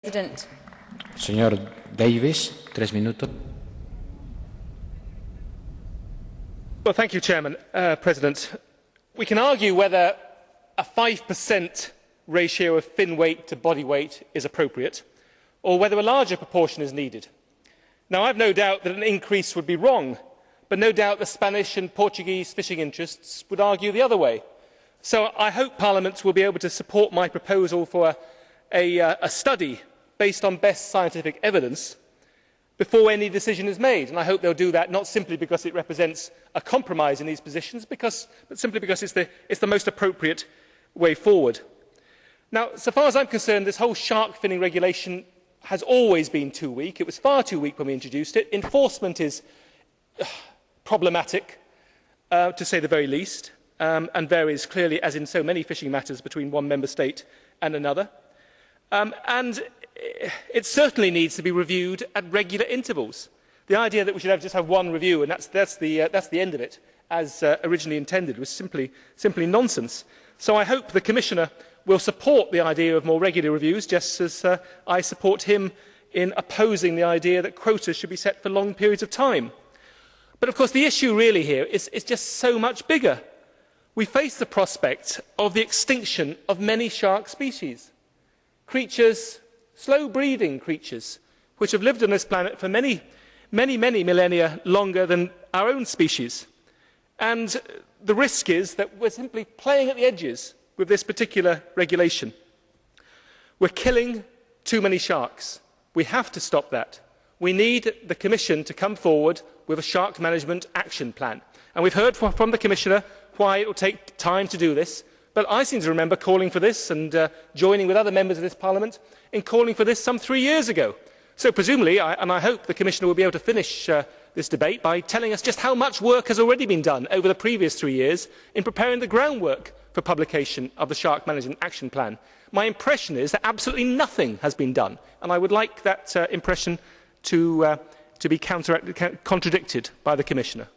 President. Señor Davies, 3 minutos. Well, thank you, President. We can argue whether a 5% ratio of fin weight to body weight is appropriate, or whether a larger proportion is needed. Now, I have no doubt that an increase would be wrong, but no doubt the Spanish and Portuguese fishing interests would argue the other way. So I hope Parliament will be able to support my proposal for a study based on best scientific evidence before any decision is made, and I hope they will do that not simply because it represents a compromise in these positions, but simply because it is the most appropriate way forward. Now, so far as I am concerned, this whole shark finning regulation has always been too weak. It was far too weak when we introduced it. Enforcement is problematic, to say the very least, and varies clearly, as in so many fishing matters, between one member state and another. And it certainly needs to be reviewed at regular intervals. The idea that we should just have one review and that's the end of it, as originally intended, was simply nonsense. So I hope the Commissioner will support the idea of more regular reviews, just as I support him in opposing the idea that quotas should be set for long periods of time. But of course the issue really here is just so much bigger. We face the prospect of the extinction of many shark species, creatures, slow breeding creatures, which have lived on this planet for many millennia longer than our own species. And the risk is that we are simply playing at the edges with this particular regulation. We are killing too many sharks. We have to stop that. We need the Commission to come forward with a shark management action plan. And we have heard from the Commissioner why it will take time to do this, but I seem to remember calling for this and joining with other members of this Parliament in calling for this some 3 years ago. So presumably, and I hope the Commissioner will be able to finish this debate by telling us just how much work has already been done over the previous 3 years in preparing the groundwork for publication of the Shark Management Action Plan. My impression is that absolutely nothing has been done, and I would like that impression to be contradicted by the Commissioner.